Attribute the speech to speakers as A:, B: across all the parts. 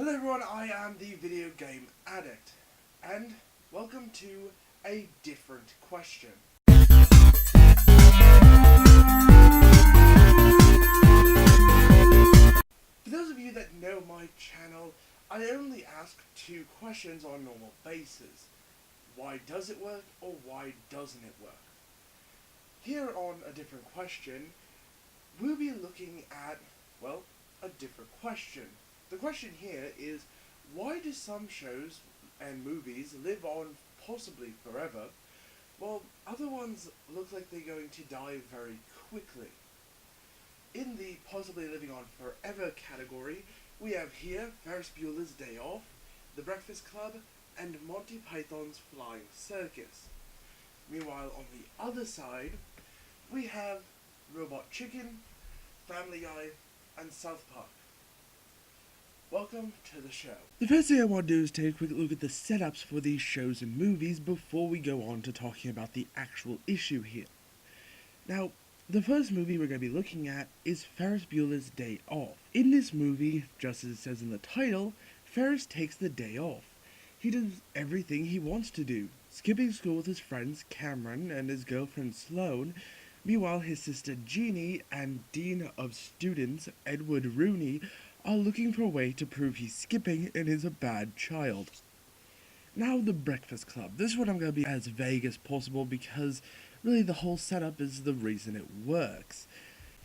A: Hello everyone, I am the Video Game Addict, and welcome to a different question. For those of you that know my channel, I only ask two questions on a normal basis. Why does it work, or why doesn't it work? Here on A Different Question, we'll be looking at, well, a different question. The question here is, why do some shows and movies live on possibly forever, while other ones look like they're going to die very quickly? In the possibly living on forever category, we have here Ferris Bueller's Day Off, The Breakfast Club, and Monty Python's Flying Circus. Meanwhile, on the other side, we have Robot Chicken, Family Guy, and South Park. Welcome to the show. The first thing I want to do is take a quick look at the setups for these shows and movies before we go on to talking about the actual issue here. Now, the first movie we're going to be looking at is Ferris Bueller's Day Off. In this movie, just as it says in the title, Ferris takes the day off. He does everything he wants to do, skipping school with his friends Cameron and his girlfriend Sloane. Meanwhile, his sister Jeannie and Dean of Students Edward Rooney are looking for a way to prove he's skipping and is a bad child. Now, The Breakfast Club. This one I'm going to be as vague as possible because really the whole setup is the reason it works.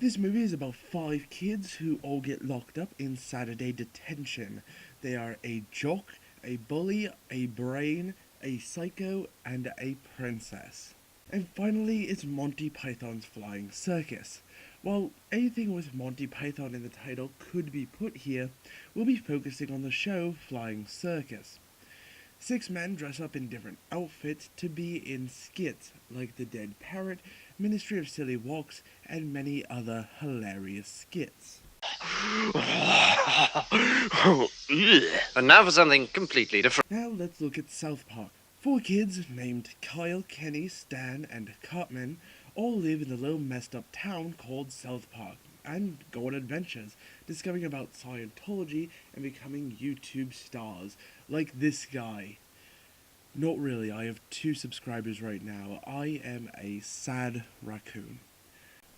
A: This movie is about 5 kids who all get locked up in Saturday detention. They are a jock, a bully, a brain, a psycho, and a princess. And finally, it's Monty Python's Flying Circus. While anything with Monty Python in the title could be put here, we'll be focusing on the show Flying Circus. 6 men dress up in different outfits to be in skits, like The Dead Parrot, Ministry of Silly Walks, and many other hilarious skits.
B: And now for something completely different.
A: Now let's look at South Park. 4 kids named Kyle, Kenny, Stan, and Cartman all live in the little messed up town called South Park and go on adventures, discovering about Scientology and becoming YouTube stars, like this guy. Not really, I have 2 subscribers right now. I am a sad raccoon.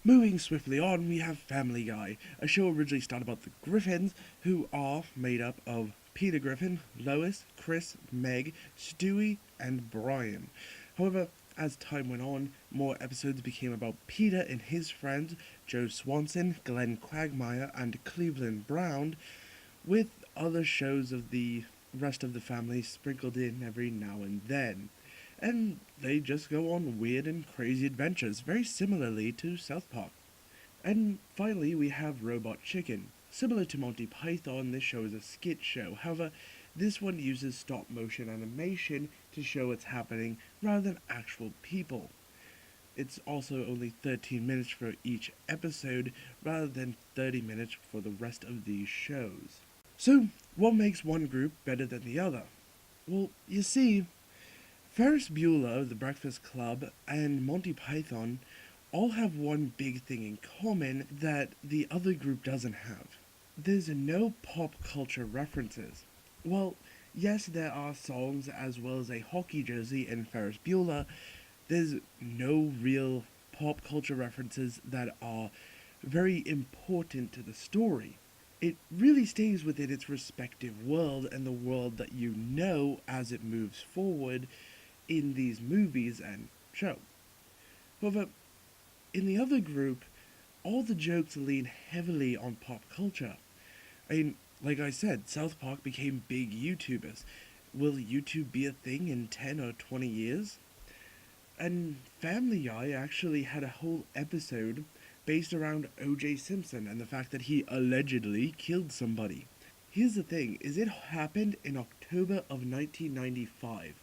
A: Moving swiftly on, we have Family Guy, a show originally started about the Griffins, who are made up of Peter Griffin, Lois, Chris, Meg, Stewie, and Brian. However, as time went on, more episodes became about Peter and his friends, Joe Swanson, Glenn Quagmire, and Cleveland Brown, with other shows of the rest of the family sprinkled in every now and then. And they just go on weird and crazy adventures, very similarly to South Park. And finally, we have Robot Chicken. Similar to Monty Python, this show is a skit show. However, this one uses stop-motion animation to show what's happening rather than actual people. It's also only 13 minutes for each episode rather than 30 minutes for the rest of these shows. So, what makes one group better than the other? Well, you see, Ferris Bueller, The Breakfast Club, and Monty Python all have one big thing in common that the other group doesn't have. There's no pop culture references. Well, yes, there are songs as well as a hockey jersey in Ferris Bueller. There's no real pop culture references that are very important to the story. It really stays within its respective world and the world that you know as it moves forward in these movies and show. However, in the other group, all the jokes lean heavily on pop culture. I mean, like I said, South Park became big YouTubers. Will YouTube be a thing in 10 or 20 years? And Family Guy actually had a whole episode based around O.J. Simpson and the fact that he allegedly killed somebody. Here's the thing, is it happened in October of 1995,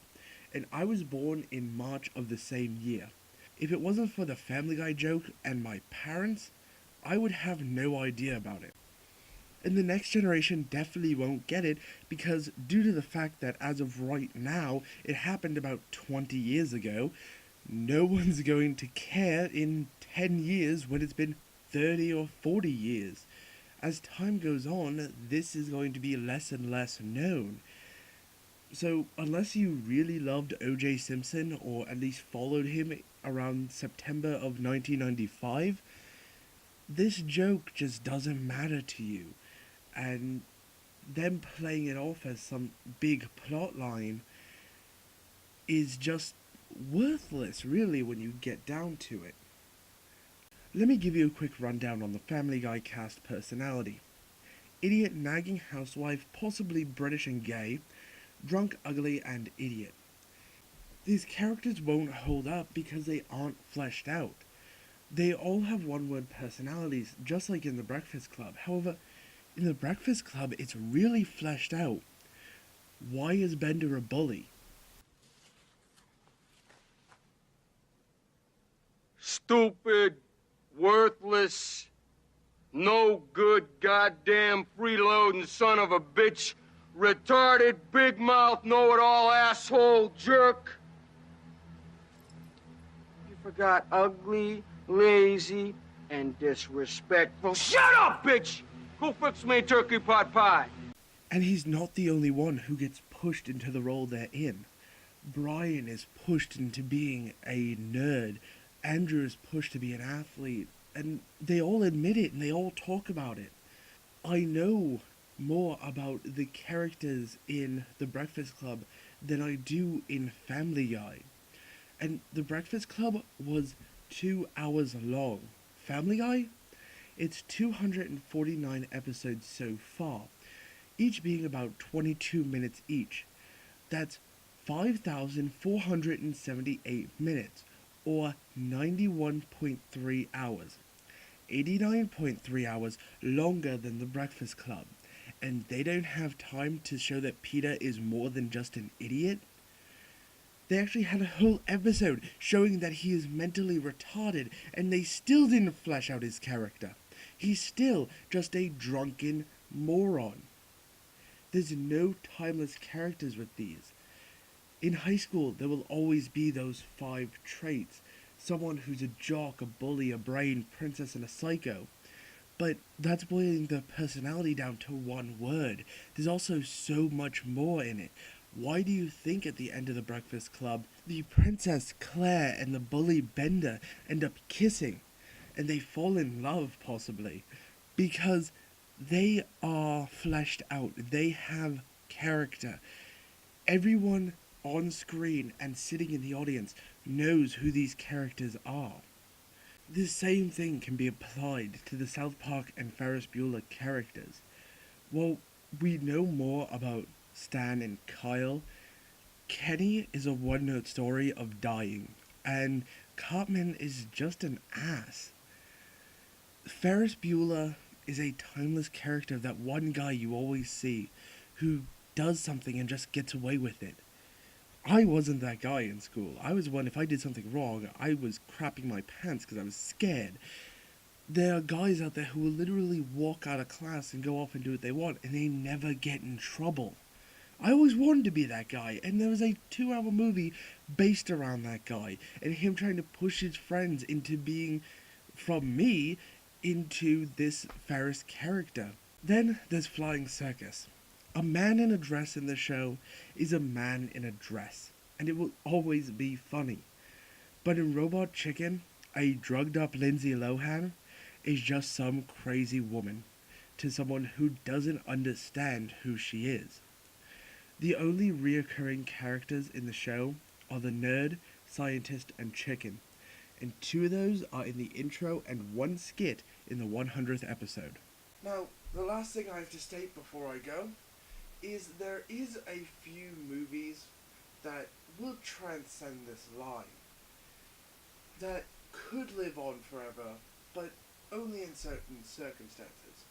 A: and I was born in March of the same year. If it wasn't for the Family Guy joke and my parents, I would have no idea about it. And the next generation definitely won't get it because due to the fact that as of right now, it happened about 20 years ago, no one's going to care in 10 years when it's been 30 or 40 years. As time goes on, this is going to be less and less known. So, unless you really loved O.J. Simpson, or at least followed him around September of 1995, this joke just doesn't matter to you. And them playing it off as some big plot line is just worthless, really, when you get down to it. Let me give you a quick rundown on the Family Guy cast personality. Idiot, nagging housewife, possibly British and gay, drunk, ugly, and idiot. These characters won't hold up because they aren't fleshed out. They all have one-word personalities, just like in The Breakfast Club. However, in The Breakfast Club, it's really fleshed out. Why is Bender a bully?
C: Stupid, worthless, no good, goddamn freeloading son of a bitch, retarded, big mouth, know-it-all asshole jerk. You forgot ugly, lazy, and disrespectful. Shut up, bitch! Go fix me a turkey pot pie.
A: And he's not the only one who gets pushed into the role they're in. Brian is pushed into being a nerd. Andrew is pushed to be an athlete. And they all admit it and they all talk about it. I know more about the characters in The Breakfast Club than I do in Family Guy. And The Breakfast Club was 2 hours long. Family Guy? It's 249 episodes so far, each being about 22 minutes each. That's 5,478 minutes, or 91.3 hours. 89.3 hours longer than The Breakfast Club. And they don't have time to show that Peter is more than just an idiot? They actually had a whole episode showing that he is mentally retarded, and they still didn't flesh out his character. He's still just a drunken moron. There's no timeless characters with these. In high school, there will always be those 5 traits. Someone who's a jock, a bully, a brain, princess, and a psycho. But that's boiling the personality down to one word. There's also so much more in it. Why do you think at the end of The Breakfast Club, the princess Claire and the bully Bender end up kissing? And they fall in love, possibly. Because they are fleshed out. They have character. Everyone on screen and sitting in the audience knows who these characters are. The same thing can be applied to the South Park and Ferris Bueller characters. While we know more about Stan and Kyle, Kenny is a one-note story of dying, and Cartman is just an ass. Ferris Bueller is a timeless character, that one guy you always see who does something and just gets away with it. I wasn't that guy in school. I was one, if I did something wrong, I was crapping my pants because I was scared. There are guys out there who will literally walk out of class and go off and do what they want, and they never get in trouble. I always wanted to be that guy, and there was a 2-hour movie based around that guy, and him trying to push his friends into being, from me, into this Ferris character. Then there's Flying Circus. A man in a dress in the show is a man in a dress, and it will always be funny. But in Robot Chicken, a drugged up Lindsay Lohan is just some crazy woman to someone who doesn't understand who she is. The only reoccurring characters in the show are the nerd, scientist, and chicken, and 2 of those are in the intro and 1 skit in the 100th episode. Now, the last thing I have to state before I go is there is a few movies that will transcend this line, that could live on forever, but only in certain circumstances.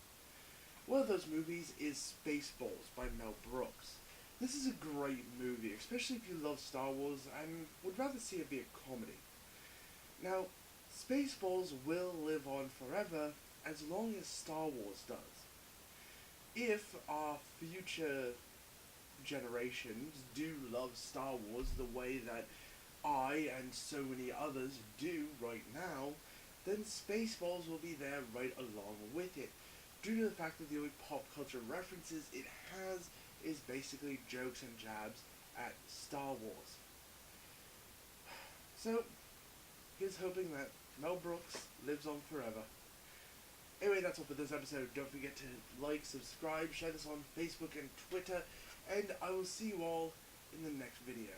A: One of those movies is Spaceballs by Mel Brooks. This is a great movie, especially if you love Star Wars and would rather see it be a comedy. Now, Spaceballs will live on forever as long as Star Wars does. If our future generations do love Star Wars the way that I and so many others do right now, then Spaceballs will be there right along with it. due to the fact that the only pop culture references it has is basically jokes and jabs at Star Wars. So, here's hoping that Mel Brooks lives on forever. Anyway, that's all for this episode. Don't forget to like, subscribe, share this on Facebook and Twitter, and I will see you all in the next video.